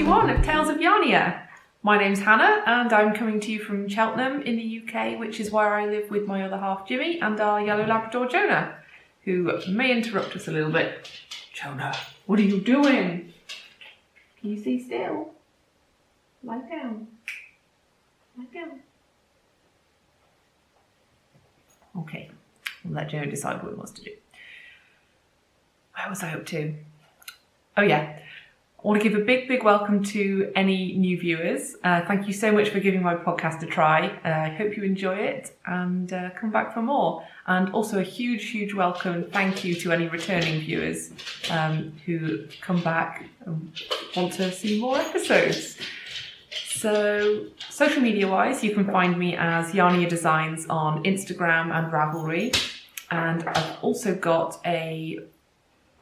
21 of Tales of Yarnia. My name's Hannah and I'm coming to you from Cheltenham in the UK, which is where I live with my other half Jimmy and our yellow Labrador Jonah, who may interrupt us a little bit. Jonah, what are you doing? Can you see still? Lie down. Lie down. Okay, we'll let Jonah decide what he wants to do. Where was I up to? Oh yeah, I want to give a big welcome to any new viewers. Thank you so much for giving my podcast a try. I hope you enjoy it and come back for more. And also a huge welcome and thank you to any returning viewers who come back and want to see more episodes. So, social media wise, you can find me as Yarnia Designs on Instagram and Ravelry. And I've also got a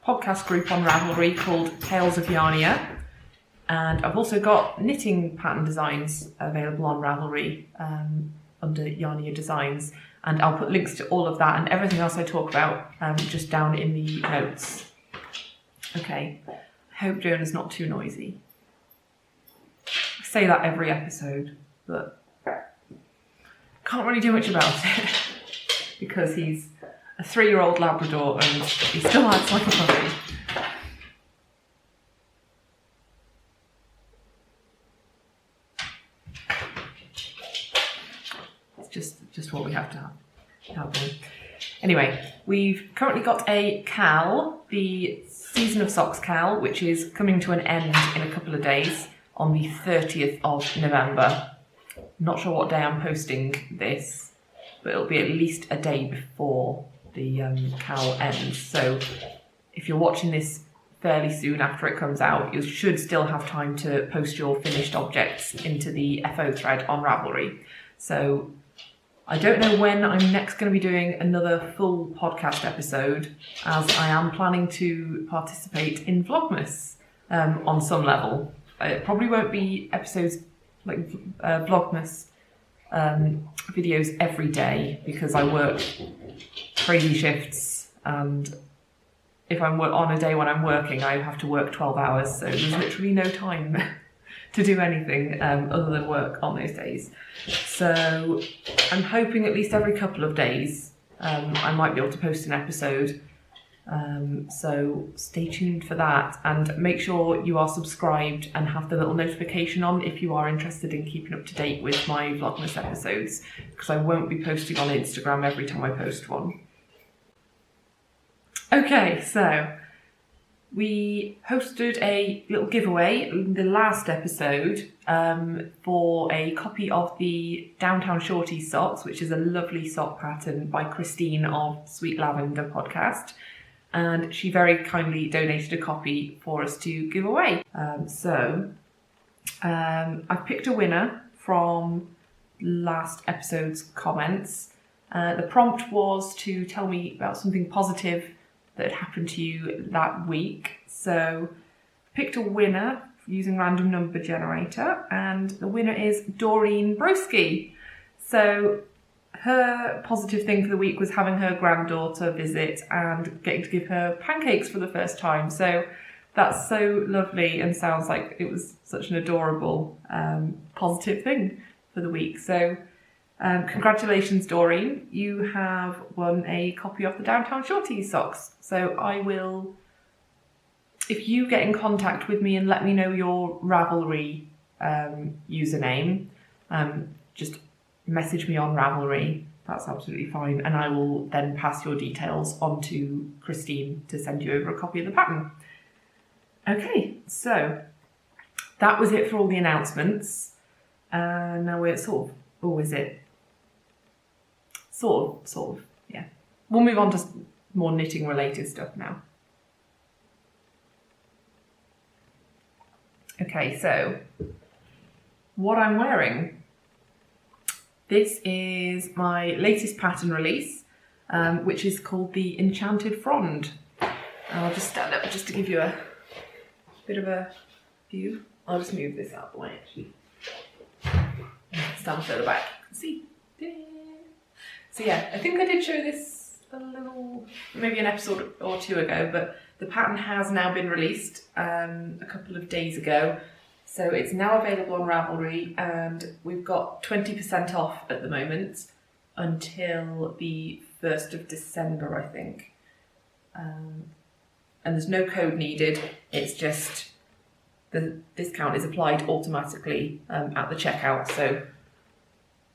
podcast group on Ravelry called Tales of Yarnia. And I've also got knitting pattern designs available on Ravelry under Yarnia Designs. And I'll put links to all of that and everything else I talk about just down in the notes. Okay, I hope Jonah's not too noisy. I say that every episode, but can't really do much about it because he's a 3-year-old Labrador and he still acts like a puppy. It's just what we have to have. Anyway, we've currently got a KAL, the season of Socks KAL, which is coming to an end in a couple of days on the 30th of November. I'm not sure what day I'm posting this, but it'll be at least a day before the KAL ends. So if you're watching this fairly soon after it comes out, you should still have time to post your finished objects into the FO thread on Ravelry. So I don't know when I'm next going to be doing another full podcast episode, as I am planning to participate in Vlogmas on some level. It probably won't be episodes like Vlogmas videos every day because I work crazy shifts, and if I'm on a day when I'm working, I have to work 12 hours, so there's literally no time to do anything other than work on those days. So I'm hoping at least every couple of days I might be able to post an episode. So stay tuned for that and make sure you are subscribed and have the little notification on if you are interested in keeping up to date with my Vlogmas episodes, because I won't be posting on Instagram every time I post one. Okay, so we hosted a little giveaway in the last episode for a copy of the Downtown Shorty socks, which is a lovely sock pattern by Christine of Sweet Lavender podcast. And she very kindly donated a copy for us to give away. I've picked a winner from last episode's comments. The prompt was to tell me about something positive that had happened to you that week. So I picked a winner using random number generator, and the winner is Doreen Broski. So her positive thing for the week was having her granddaughter visit and getting to give her pancakes for the first time. So that's so lovely and sounds like it was such an adorable positive thing for the week. So congratulations, Doreen. You have won a copy of the Downtown Shorty socks. So I will, if you get in contact with me and let me know your Ravelry username, just message me on Ravelry. That's absolutely fine. And I will then pass your details on to Christine to send you over a copy of the pattern. Okay, so that was it for all the announcements. Now we're sort of, yeah. We'll move on to more knitting related stuff now. Okay, so what I'm wearing. This is my latest pattern release, which is called the Enchanted Frond. I'll just stand up just to give you a bit of a view. I'll just move this out of the way actually. Stand further back. See? So yeah, I think I did show this a little, maybe an episode or two ago, but the pattern has now been released a couple of days ago. So it's now available on Ravelry, and we've got 20% off at the moment until the 1st of December, I think. And there's no code needed, it's just the discount is applied automatically at the checkout. So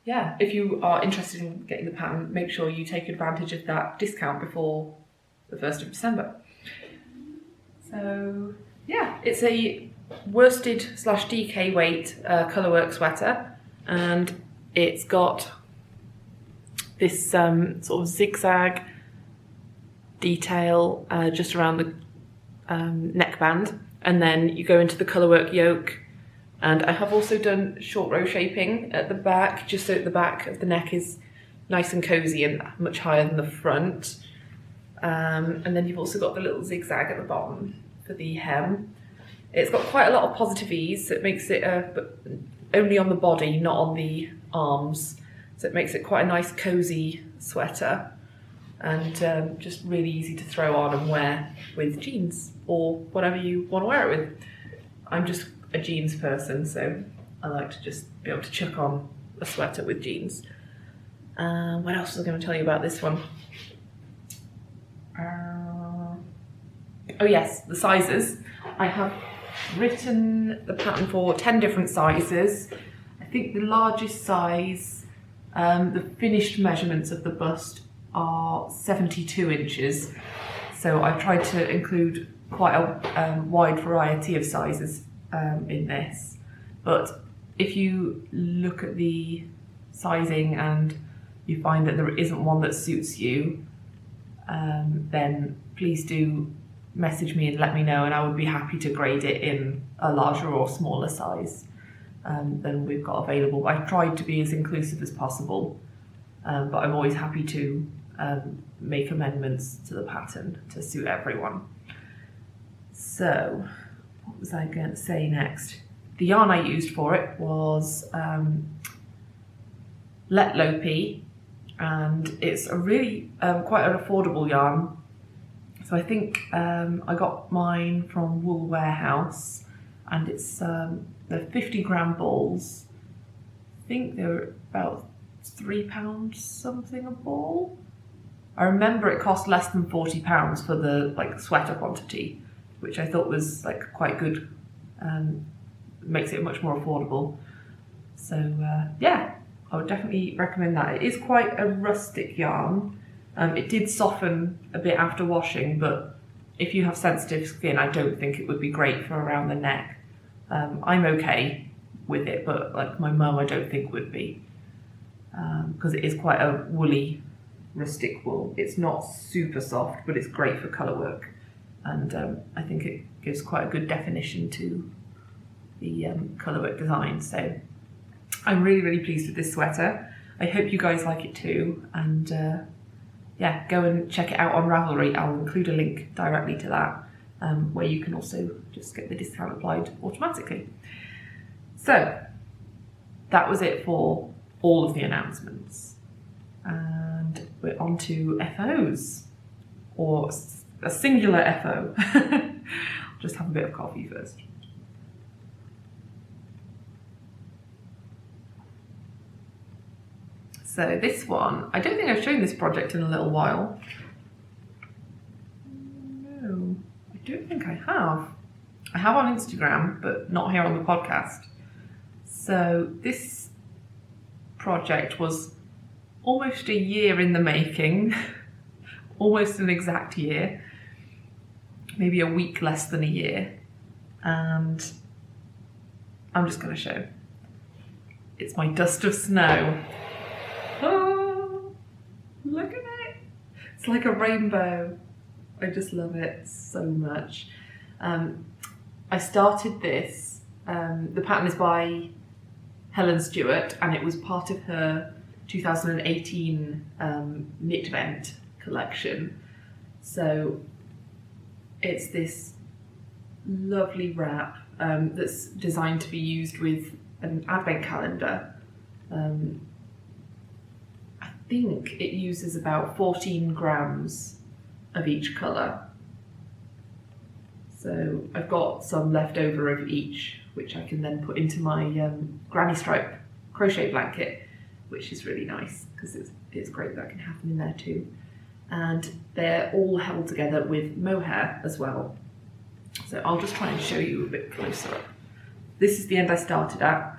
yeah, if you are interested in getting the pattern, make sure you take advantage of that discount before the 1st of December. So yeah, it's a worsted / DK weight colourwork sweater, and it's got this sort of zigzag detail just around the neckband, and then you go into the colourwork yoke. And I have also done short row shaping at the back, just so the back of the neck is nice and cosy and much higher than the front. And then you've also got the little zigzag at the bottom for the hem. It's got quite a lot of positive ease, so it makes it but only on the body, not on the arms. So it makes it quite a nice cosy sweater, and just really easy to throw on and wear with jeans or whatever you want to wear it with. I'm just a jeans person, so I like to just be able to chuck on a sweater with jeans. What else was I going to tell you about this one? Oh yes, the sizes. I have written the pattern for 10 different sizes. I think the largest size, the finished measurements of the bust are 72 inches. So I've tried to include quite a wide variety of sizes in this. But if you look at the sizing and you find that there isn't one that suits you, then please do message me and let me know, and I would be happy to grade it in a larger or smaller size than we've got available. I've tried to be as inclusive as possible, but I'm always happy to make amendments to the pattern to suit everyone. So, what was I going to say next? The yarn I used for it was Let Lopi, and it's a really quite an affordable yarn. So I think I got mine from Wool Warehouse, and it's they're 50-gram balls. I think they're about £3 something a ball. I remember it cost less than £40 for the sweater quantity, which I thought was quite good. Makes it much more affordable. So yeah, I would definitely recommend that. It is quite a rustic yarn. It did soften a bit after washing, but if you have sensitive skin, I don't think it would be great for around the neck. I'm okay with it, but my mum I don't think would be, because it is quite a woolly, rustic wool. It's not super soft, but it's great for colour work, and I think it gives quite a good definition to the colour work design. So I'm really, really pleased with this sweater. I hope you guys like it too, and yeah, go and check it out on Ravelry. I'll include a link directly to that, where you can also just get the discount applied automatically. So that was it for all of the announcements. And we're on to FOs, or a singular FO. Just have a bit of coffee first. So this one, I don't think I've shown this project in a little while. No, I don't think I have. I have on Instagram, but not here on the podcast. So this project was almost a year in the making, almost an exact year, maybe a week less than a year. And I'm just going to show. It's my dust of snow. Oh, look at it. It's like a rainbow. I just love it so much. I started this, the pattern is by Helen Stewart, and it was part of her 2018 Knit Vent collection. So it's this lovely wrap that's designed to be used with an advent calendar. I think it uses about 14 grams of each colour. So I've got some left over of each which I can then put into my granny stripe crochet blanket, which is really nice because it's great that can happen in there too. And they're all held together with mohair as well. So I'll just try and show you a bit closer up. This is the end I started at.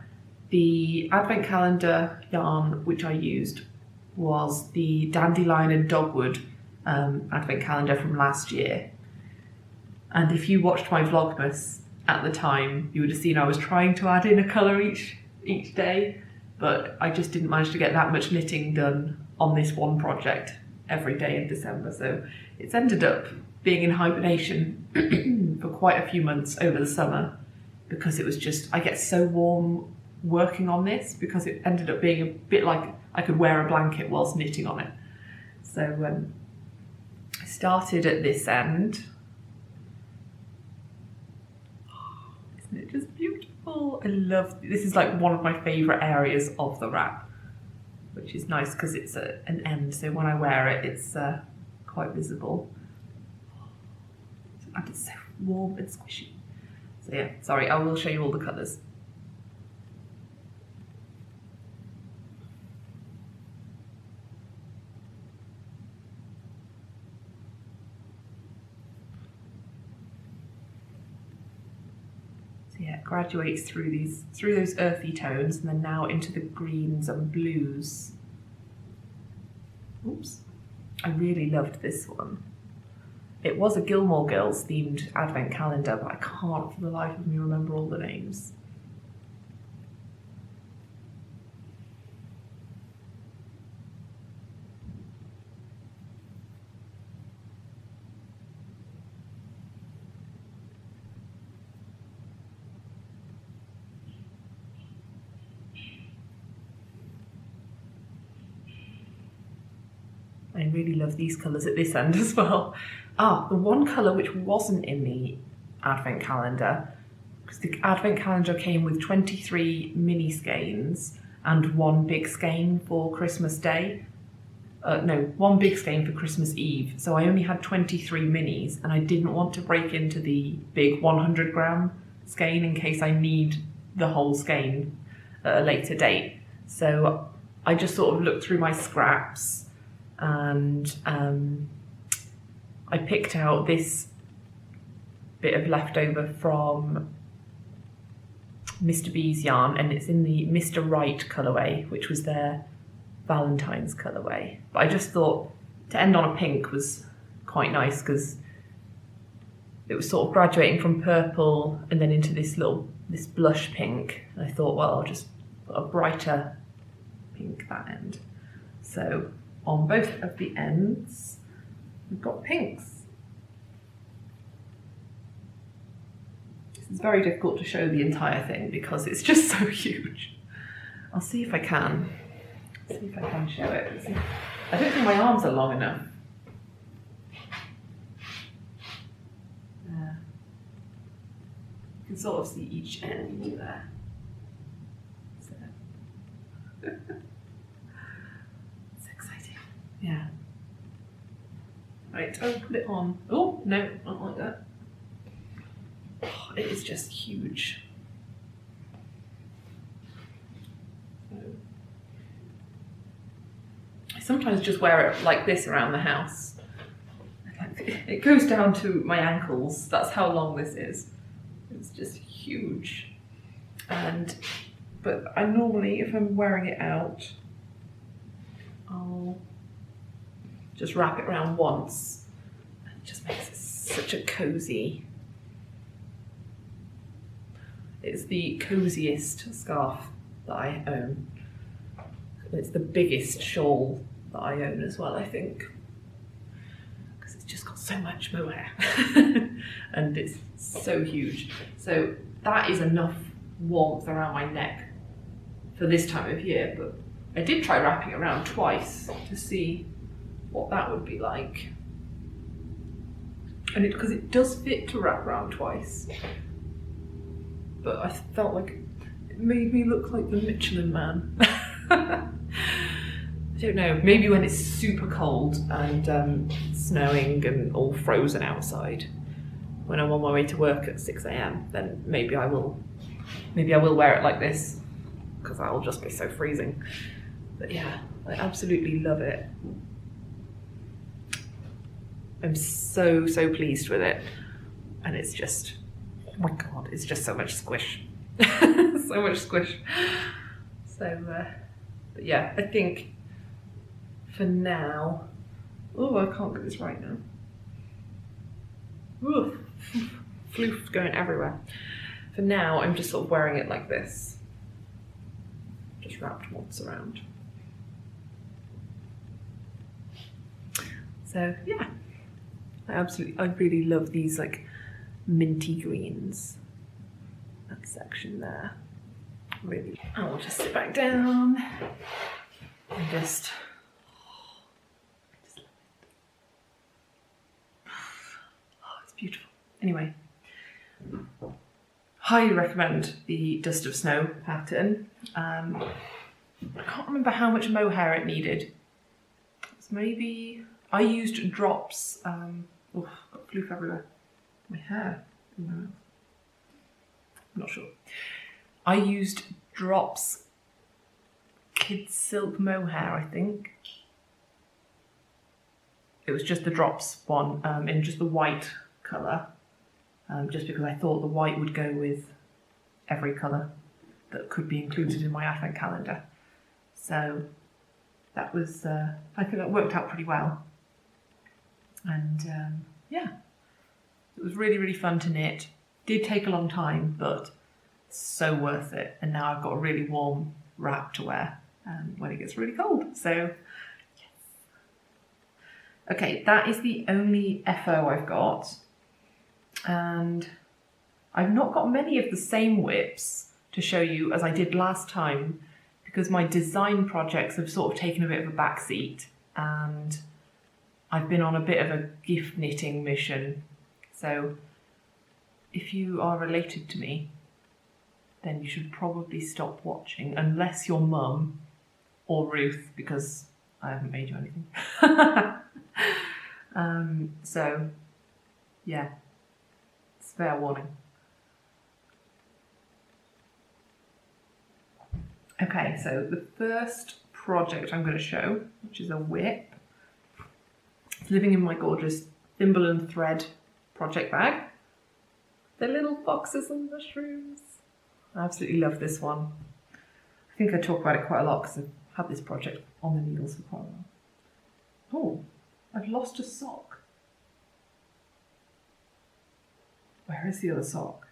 The advent calendar yarn which I used was the Dandelion and Dogwood advent calendar from last year. And if you watched my Vlogmas at the time, you would have seen I was trying to add in a colour each day, but I just didn't manage to get that much knitting done on this one project every day in December. So it's ended up being in hibernation for quite a few months over the summer, because it was just, I get so warm working on this because it ended up being a bit like I could wear a blanket whilst knitting on it. So I started at this end. Isn't it just beautiful? I love, this is like one of my favourite areas of the wrap, which is nice because it's an end, so when I wear it, it's quite visible. And it's so warm and squishy. So yeah, sorry, I will show you all the colours. Yeah, it graduates through those earthy tones and then now into the greens and blues. Oops. I really loved this one. It was a Gilmore Girls themed advent calendar, but I can't for the life of me remember all the names. I really love these colours at this end as well. Ah, the one colour which wasn't in the advent calendar, because the advent calendar came with 23 mini skeins and one big skein for Christmas Day. No, one big skein for Christmas Eve. So I only had 23 minis and I didn't want to break into the big 100 gram skein in case I need the whole skein at a later date. So I just sort of looked through my scraps and I picked out this bit of leftover from Mr. B's yarn, and it's in the Mr. Right colourway, which was their Valentine's colourway. But I just thought to end on a pink was quite nice because it was sort of graduating from purple and then into this blush pink. And I thought, well, I'll just put a brighter pink that end. So on both of the ends, we've got pinks. This is very difficult to show the entire thing because it's just so huge. I'll see if I can. See if I can show it. I don't think my arms are long enough. There. You can sort of see each end there. So. It's exciting. Yeah. Right, I'll put it on. Oh, no, not like that. Oh, it is just huge. So, I sometimes just wear it like this around the house. It goes down to my ankles. That's how long this is. It's just huge. But I normally, if I'm wearing it out, I'll just wrap it around once. It just makes it such a cozy. It's the coziest scarf that I own. It's the biggest shawl that I own as well, I think. Because it's just got so much mohair. And it's so huge. So that is enough warmth around my neck for this time of year. But I did try wrapping it around twice to see what that would be like. And because it does fit to wrap around twice. But I felt like it made me look like the Michelin Man. I don't know, maybe when it's super cold and snowing and all frozen outside, when I'm on my way to work at 6 AM, then maybe I will Maybe I will wear it like this because that will just be so freezing. But yeah, I absolutely love it. I'm so pleased with it. And it's just, oh my God, it's just so much squish. So much squish. So, but yeah, I think for now, oh, I can't get this right now. Ooh, floof's going everywhere. For now, I'm just sort of wearing it like this. Just wrapped once around. So yeah, I really love these like minty greens. That section there. Really. I'll just sit back down and just love it. Oh, it's beautiful. Anyway, highly recommend the Dust of Snow pattern. I can't remember how much mohair it needed. It's maybe, I used drops. Oh, got floof everywhere. My hair. I'm not sure. I used drops Kid Silk Mohair, I think. It was just the drops one in just the white colour. Just because I thought the white would go with every colour that could be included in my advent calendar. So that was, I think that worked out pretty well. And yeah, it was really fun to knit. Did take a long time, but so worth it. And now I've got a really warm wrap to wear when it gets really cold. So yes. Okay, that is the only FO I've got. And I've not got many of the same whips to show you as I did last time, because my design projects have sort of taken a bit of a backseat and I've been on a bit of a gift knitting mission. So if you are related to me, then you should probably stop watching, unless you're Mum or Ruth, because I haven't made you anything. So yeah, it's fair warning. Okay, so the first project I'm going to show, which is a whip, it's living in my gorgeous thimble and thread project bag. The little foxes and mushrooms. I absolutely love this one. I think I talk about it quite a lot because I've had this project on the needles for quite a while. Oh, I've lost a sock. Where is the other sock?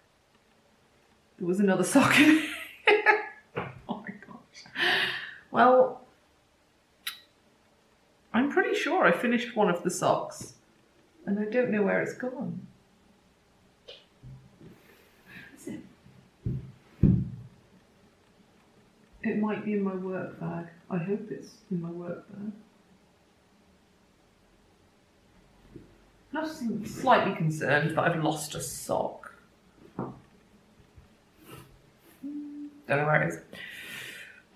There was another sock in here. Oh my gosh. Well, I'm pretty sure I finished one of the socks and I don't know where it's gone. Is it? It might be in my work bag. I hope it's in my work bag. I'm slightly concerned that I've lost a sock. Don't know where it is.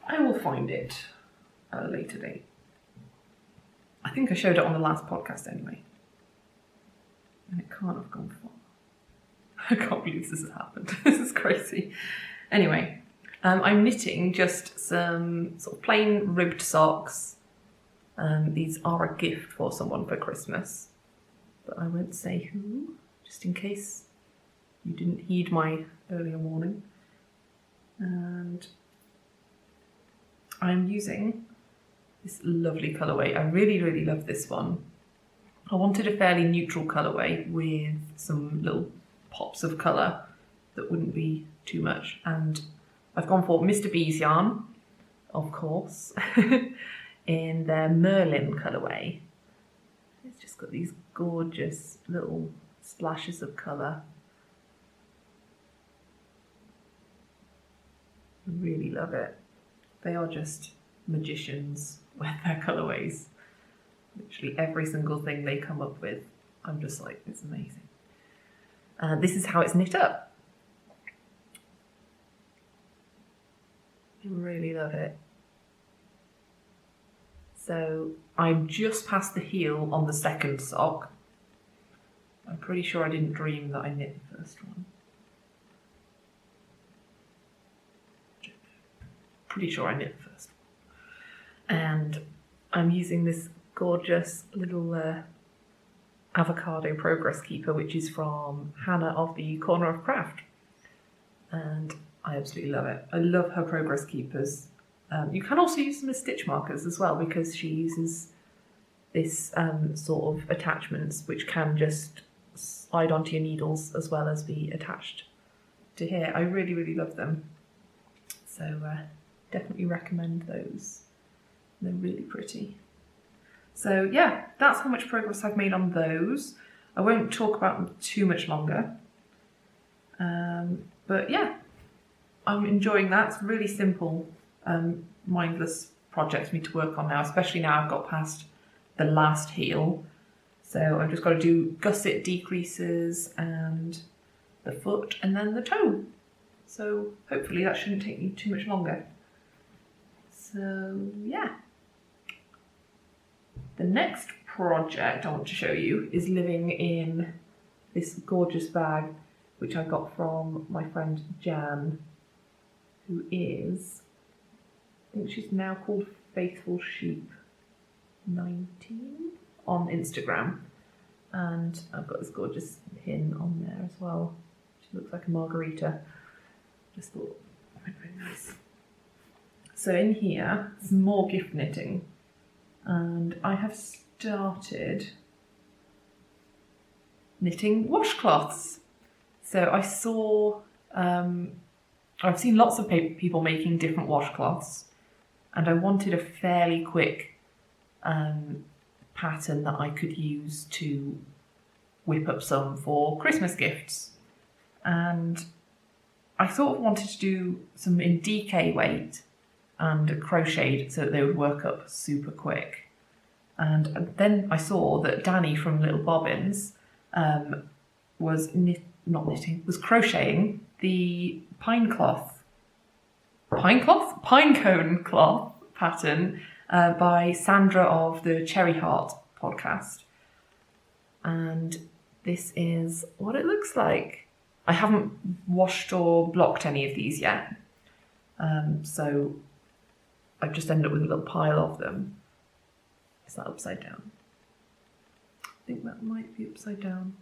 I will find it at a later date. I think I showed it on the last podcast anyway. And it can't have gone far. I can't believe this has happened. This is crazy. Anyway, I'm knitting just some sort of plain ribbed socks. These are a gift for someone for Christmas. But I won't say who, just in case you didn't heed my earlier warning. And I'm using this lovely colourway. I really love this one. I wanted a fairly neutral colourway with some little pops of colour that wouldn't be too much. And I've gone for Mr. B's yarn, of course, in their Merlin colourway. It's just got these gorgeous little splashes of colour. I really love it. They are just magicians with their colourways. Literally every single thing they come up with, I'm just like, it's amazing. This is how it's knit up. I really love it. So I'm just past the heel on the second sock. I'm pretty sure I didn't dream that I knit the first one. pretty sure I knit first. And I'm using this gorgeous little avocado progress keeper, which is from Hannah of the Corner of Craft. And I absolutely love it. I love her progress keepers. You can also use them as stitch markers as well, because she uses this sort of attachments which can just slide onto your needles as well as be attached to here. I really, really love them. So definitely recommend those. They're really pretty. So yeah, that's how much progress I've made on those. I won't talk about them too much longer. But yeah, I'm enjoying that. It's really simple, mindless project for me to work on now, especially now I've got past the last heel. So I've just got to do gusset decreases and the foot and then the toe. So hopefully that shouldn't take me too much longer. So yeah. The next project I want to show you is living in this gorgeous bag which I got from my friend Jan, who is, I think she's now called Faithful Sheep 19 on Instagram, and I've got this gorgeous pin on there as well. She looks like a margarita. Just thought that went very nice. So in here, some more gift knitting, and I have started knitting washcloths. So I saw, I've seen lots of people making different washcloths, and I wanted a fairly quick pattern that I could use to whip up some for Christmas gifts. And I sort of wanted to do some in DK weight and crocheted so that they would work up super quick. And then I saw that Danny from Little Bobbins was crocheting the pine cone cloth pattern by Sandra of the Cherry Heart podcast. And this is what it looks like. I haven't washed or blocked any of these yet. So I've just ended up with a little pile of them. Is that upside down? I think that might be upside down.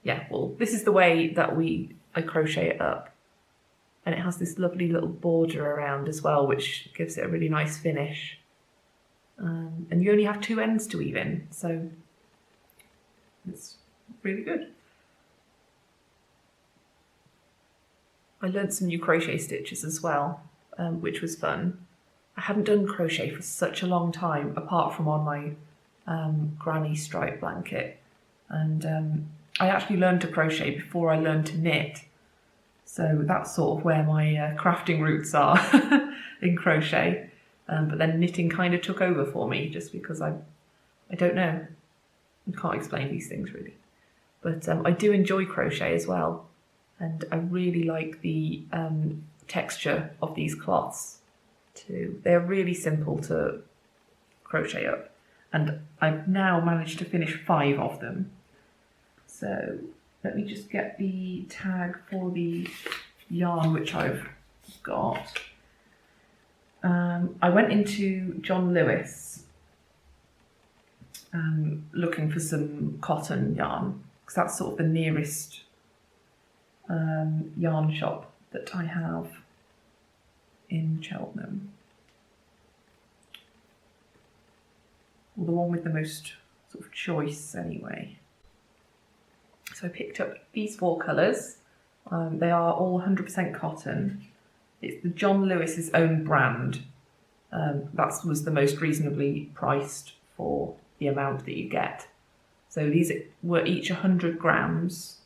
Yeah, well, this is the way that I crochet it up. And it has this lovely little border around as well, which gives it a really nice finish. And you only have two ends to weave in, so it's really good. I learned some new crochet stitches as well, which was fun. I hadn't done crochet for such a long time, apart from on my granny stripe blanket. And I actually learned to crochet before I learned to knit. So that's sort of where my crafting roots are in crochet. But then knitting kind of took over for me, just because I don't know. I can't explain these things really. But I do enjoy crochet as well. And I really like the texture of these cloths too. They're really simple to crochet up. And I've now managed to finish 5 of them. So let me just get the tag for the yarn which I've got. I went into John Lewis looking for some cotton yarn, because that's sort of the nearest yarn shop that I have in Cheltenham. Well, the one with the most sort of choice anyway. So I picked up these 4 colours. They are all 100% cotton. It's the John Lewis's own brand. That was the most reasonably priced for the amount that you get. So these were each 100 grams.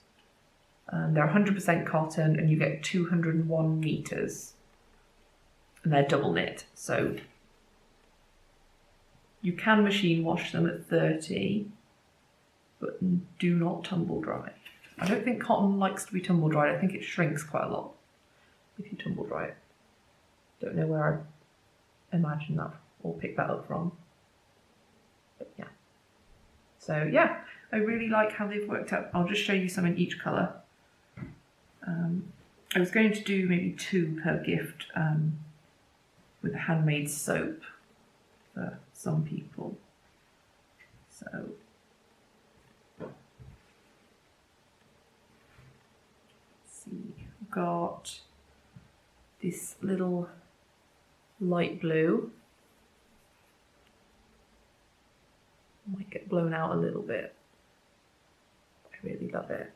They're 100% cotton and you get 201 metres. And they're double knit. So you can machine wash them at 30. But do not tumble dry. I don't think cotton likes to be tumble dried. I think it shrinks quite a lot if you tumble dry it. Don't know where I imagined that or picked that up from. But yeah. So yeah, I really like how they've worked out. I'll just show you some in each colour. I was going to do maybe 2 per gift with handmade soap for some people. So let's see, I've got this little light blue. Might get blown out a little bit. I really love it.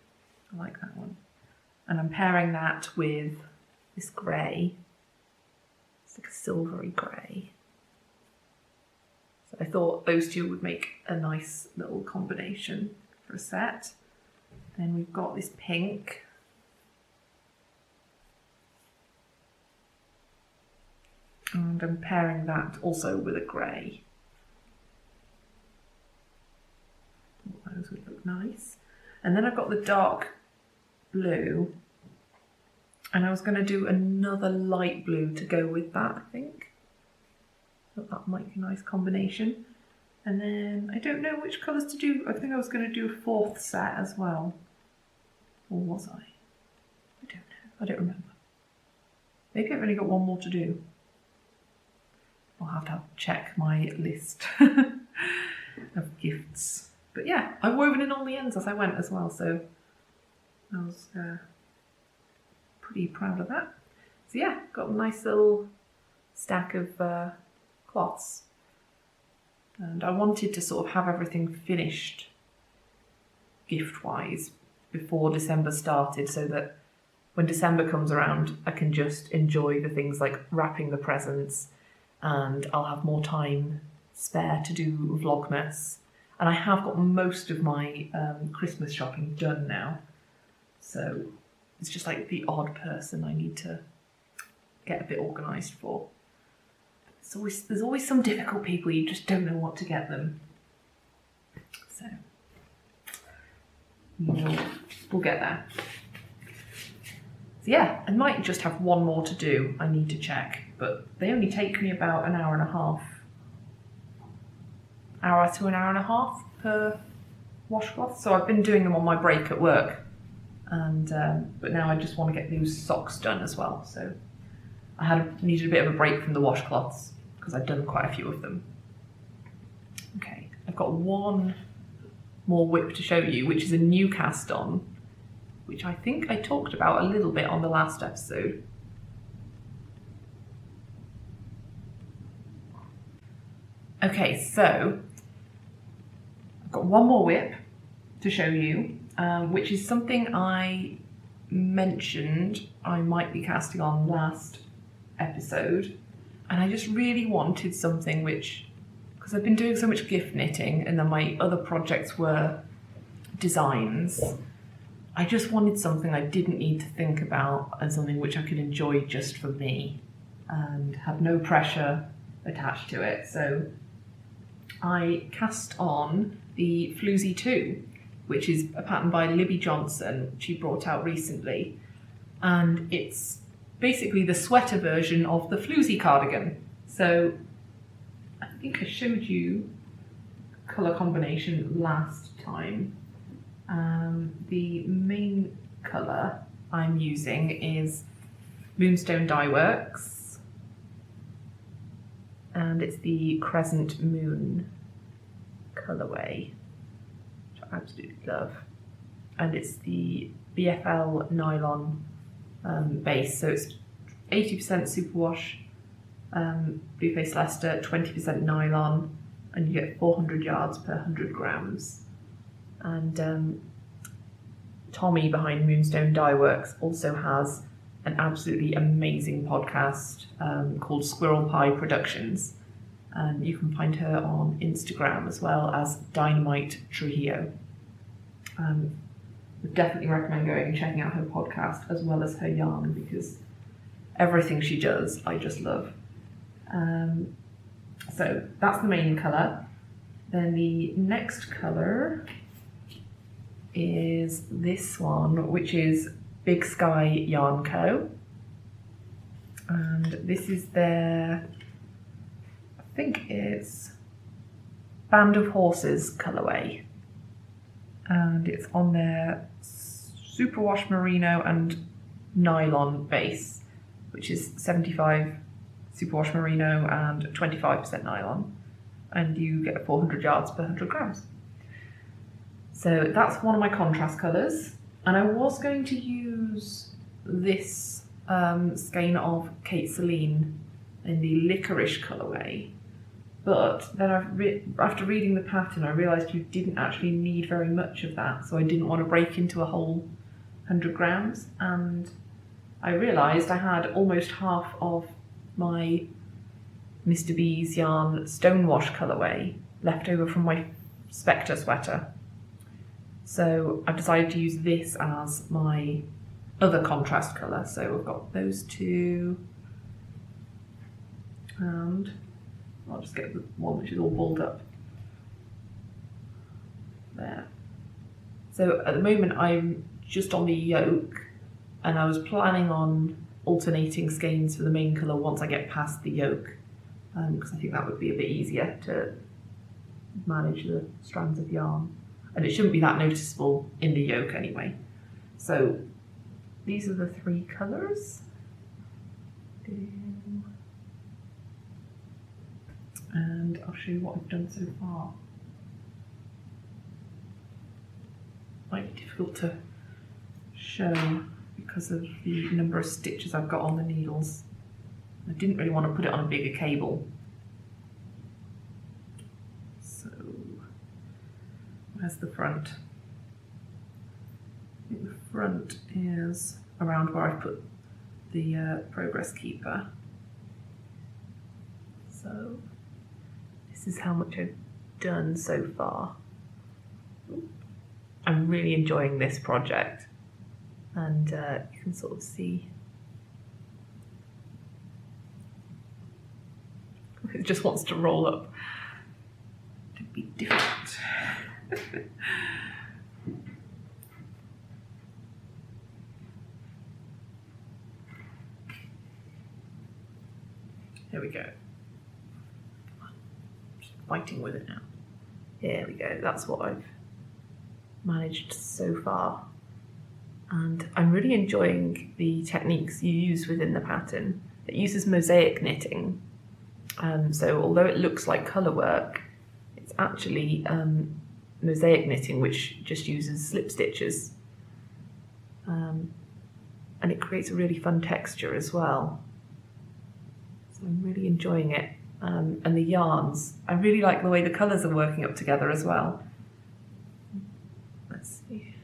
I like that one. And I'm pairing that with this grey. It's like a silvery grey. So I thought those two would make a nice little combination for a set. Then we've got this pink. And I'm pairing that also with a grey. Those would look nice. And then I've got the dark blue. And I was going to do another light blue to go with that, I think. So that might be a nice combination. And then I don't know which colours to do. I think I was going to do a fourth set as well. Or was I? I don't know. I don't remember. Maybe I've only got one more to do. I'll have to check my list of gifts. But yeah, I've woven in all the ends as I went as well, so I was pretty proud of that. So yeah, got a nice little stack of cloths. And I wanted to sort of have everything finished gift-wise before December started, so that when December comes around, I can just enjoy the things like wrapping the presents, and I'll have more time spare to do Vlogmas. And I have got most of my Christmas shopping done now. So it's just like the odd person I need to get a bit organised for. There's always some difficult people, you just don't know what to get them. So we'll get there. So yeah, I might just have one more to do. I need to check, but they only take me about an hour and a half. Hour to an hour and a half per washcloth. So I've been doing them on my break at work, and but now I just want to get those socks done as well. So I needed a bit of a break from the washcloths because I've done quite a few of them. Okay, I've got one more whip to show you, which is a new cast on, which I think I talked about a little bit on the last episode. Okay, so I've got one more whip to show you, which is something I mentioned I might be casting on last episode. And I just really wanted something which, because I've been doing so much gift knitting and then my other projects were designs, I just wanted something I didn't need to think about and something which I could enjoy just for me and have no pressure attached to it. So I cast on the Floozy 2, which is a pattern by Libby Johnson, which she brought out recently. And it's basically the sweater version of the Floozy cardigan. So I think I showed you colour combination last time. The main colour I'm using is Moonstone Dye Works, and it's the Crescent Moon colourway, which I absolutely love. And it's the BFL nylon base, so it's 80% superwash, Blue Face Leicester, 20% nylon, and you get 400 yards per 100 grams. And Tommy behind Moonstone Dye Works also has an absolutely amazing podcast called Squirrel Pie Productions. And you can find her on Instagram as well as Dynamite Trujillo. Would definitely recommend going and checking out her podcast as well as her yarn, because everything she does I just love. So that's the main colour. Then the next colour is this one, which is Big Sky Yarn Co. And this is their, I think it's Band of Horses colourway. And it's on their superwash merino and nylon base, which is 75% superwash merino and 25% nylon, and you get 400 yards per 100 grams. So that's one of my contrast colours, and I was going to use this skein of Kate Celine in the licorice colourway, but then after reading the pattern I realised you didn't actually need very much of that, so I didn't want to break into a whole 100 grams, and I realised I had almost half of my Mr. B's yarn Stonewash colourway left over from my Spectre sweater. So I've decided to use this as my other contrast colour. So I've got those two, and I'll just get the one which is all balled up. There. So at the moment I'm just on the yoke, and I was planning on alternating skeins for the main colour once I get past the yoke, because I think that would be a bit easier to manage the strands of yarn. And it shouldn't be that noticeable in the yoke anyway. So these are the three colours. And I'll show you what I've done so far. Might be difficult to show because of the number of stitches I've got on the needles. I didn't really want to put it on a bigger cable. So where's the front? I think the front is around where I put the progress keeper. So this is how much I've done so far. I'm really enjoying this project, and you can sort of see it just wants to roll up to be different. There we go. Just fighting with it now. Here we go. That's what I've managed so far. And I'm really enjoying the techniques you use within the pattern. It uses mosaic knitting. So although it looks like colour work, it's actually mosaic knitting, which just uses slip stitches. And it creates a really fun texture as well. So I'm really enjoying it. And the yarns, I really like the way the colours are working up together as well. Let's see.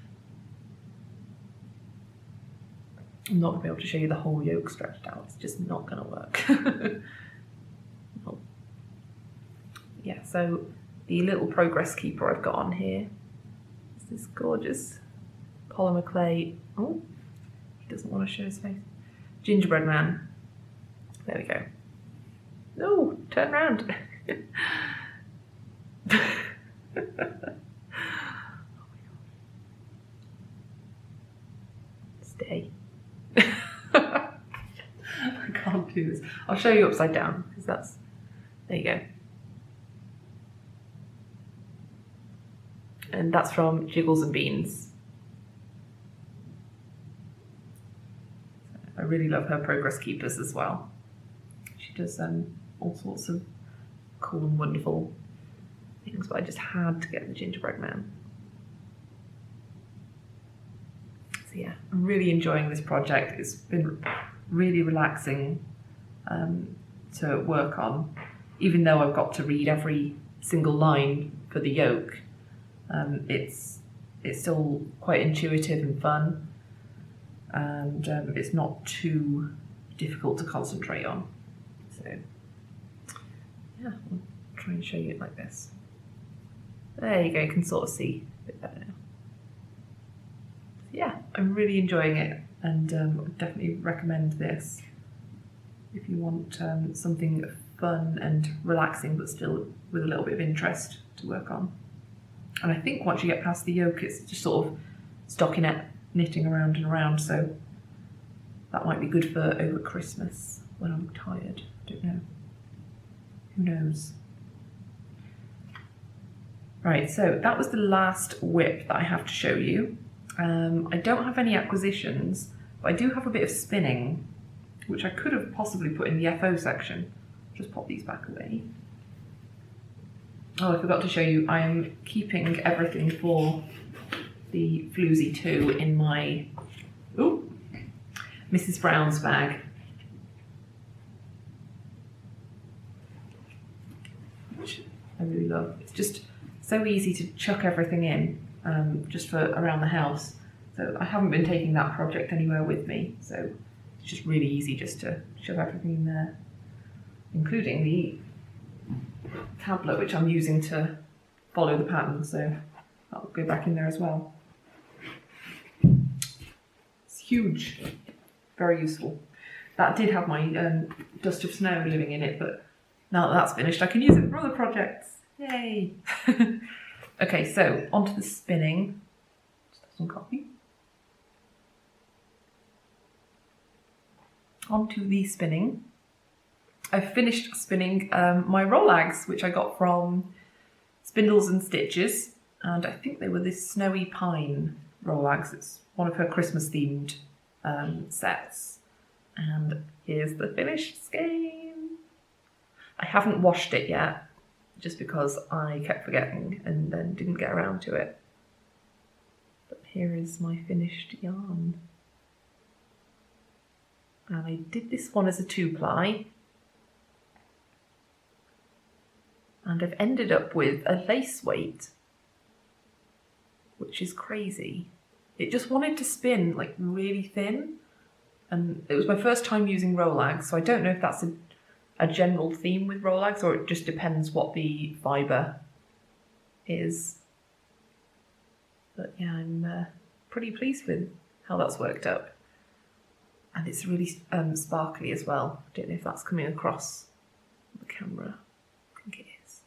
I'm not going to be able to show you the whole yoke stretched out, it's just not going to work. Oh. Yeah, so the little progress keeper I've got on here is this gorgeous polymer clay. Oh, he doesn't want to show his face. Gingerbread man. There we go. No, turn around. Oh my God. Stay. I can't do this. I'll show you upside down because that's, there you go. And that's from Jiggles and Beans. I really love her progress keepers as well. She does all sorts of cool and wonderful things, but I just had to get the gingerbread man. So yeah, I'm really enjoying this project. It's been really relaxing to work on, even though I've got to read every single line for the yoke. It's still quite intuitive and fun, and it's not too difficult to concentrate on. So yeah, I'll try and show you it like this. There you go, you can sort of see a bit better now. So yeah, I'm really enjoying it, and would definitely recommend this if you want something fun and relaxing but still with a little bit of interest to work on. And I think once you get past the yoke, it's just sort of stockinette knitting around and around, so that might be good for over Christmas when I'm tired. Don't know. Who knows? Right, so that was the last whip that I have to show you. I don't have any acquisitions, but I do have a bit of spinning. which I could have possibly put in the FO section. Just pop these back away. Oh, I forgot to show you, I am keeping everything for the Floozy 2 in my Mrs. Brown's bag. Which I really love. It's just so easy to chuck everything in, just for around the house. So I haven't been taking that project anywhere with me, so it's just really easy just to shove everything in there, including the tablet which I'm using to follow the pattern, so that'll go back in there as well. It's huge, very useful. That did have my dust of snow living in it, but now that that's finished I can use it for other projects. Yay! Okay, so onto the spinning. Just have some coffee. Onto the spinning. I've finished spinning my Rollags, which I got from Spindles and Stitches, and I think they were this Snowy Pine Rollags. It's one of her Christmas themed sets. And here's the finished skein. I haven't washed it yet, just because I kept forgetting and then didn't get around to it. But here is my finished yarn. And I did this one as a 2-ply. And I've ended up with a lace weight, which is crazy. It just wanted to spin like really thin, and it was my first time using Rollags, so I don't know if that's a general theme with Rollags or it just depends what the fibre is. But yeah, I'm pretty pleased with how that's worked out. And it's really sparkly as well. I don't know if that's coming across the camera. I think it is.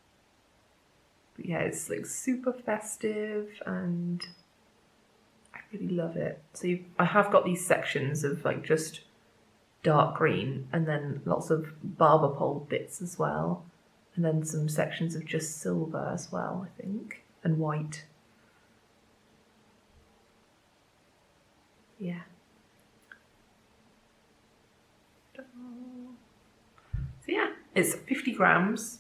But yeah, it's like super festive and I really love it. So I have got these sections of like just dark green and then lots of barber pole bits as well. And then some sections of just silver as well, I think, and white. Yeah. So yeah, it's 50 grams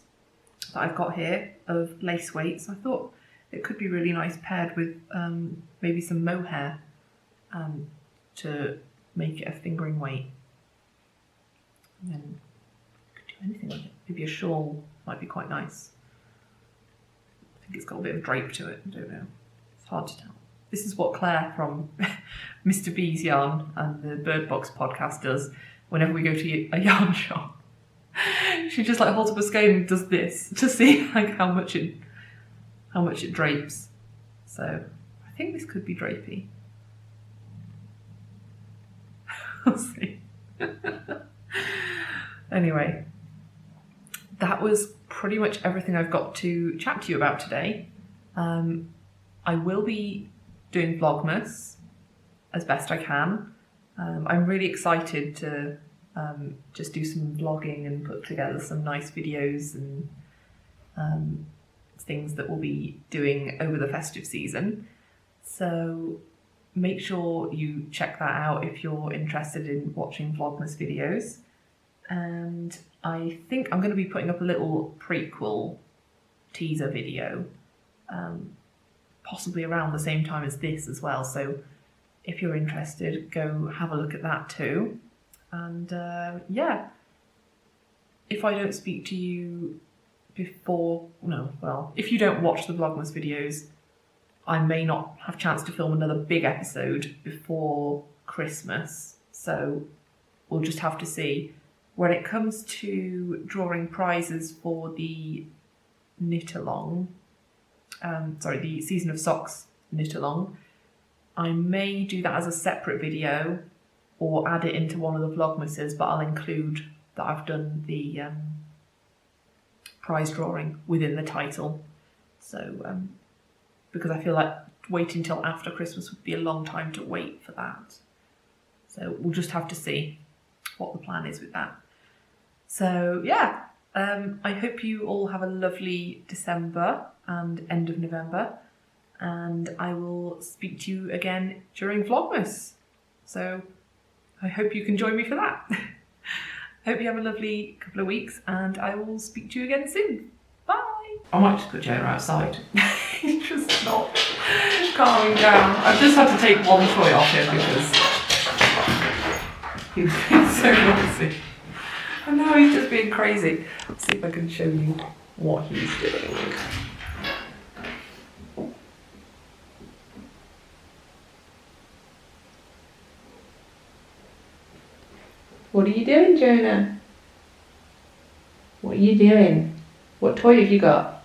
that I've got here of lace weight. So I thought it could be really nice paired with maybe some mohair to make it a fingering weight. And then I could do anything with it. Maybe a shawl might be quite nice. I think it's got a bit of drape to it. I don't know. It's hard to tell. This is what Claire from Mr. B's Yarn and the Bird Box podcast does whenever we go to a yarn shop. She just like holds up a skein and does this to see like how much it drapes. So I think this could be drapey. We'll see. Anyway, that was pretty much everything I've got to chat to you about today. I will be doing Vlogmas as best I can. I'm really excited to just do some vlogging and put together some nice videos and things that we'll be doing over the festive season. So make sure you check that out if you're interested in watching Vlogmas videos. And I think I'm going to be putting up a little prequel teaser video, possibly around the same time as this as well. So if you're interested, go have a look at that too. And yeah, if I don't speak to you before, if you don't watch the Vlogmas videos, I may not have a chance to film another big episode before Christmas. So we'll just have to see. When it comes to drawing prizes for the knit-along, the Season of Socks knit-along, I may do that as a separate video or add it into one of the Vlogmases, but I'll include that I've done the prize drawing within the title. So, because I feel like waiting till after Christmas would be a long time to wait for that. So we'll just have to see what the plan is with that. So yeah, I hope you all have a lovely December and end of November, and I will speak to you again during Vlogmas. So I hope you can join me for that. Hope you have a lovely couple of weeks, and I will speak to you again soon. Bye. I might just put Jonah outside. He's just not calming down. I've just had to take one toy off him because he's been so noisy. And now he's just being crazy. Let's see if I can show you what he's doing. What are you doing, Jonah? What are you doing? What toy have you got?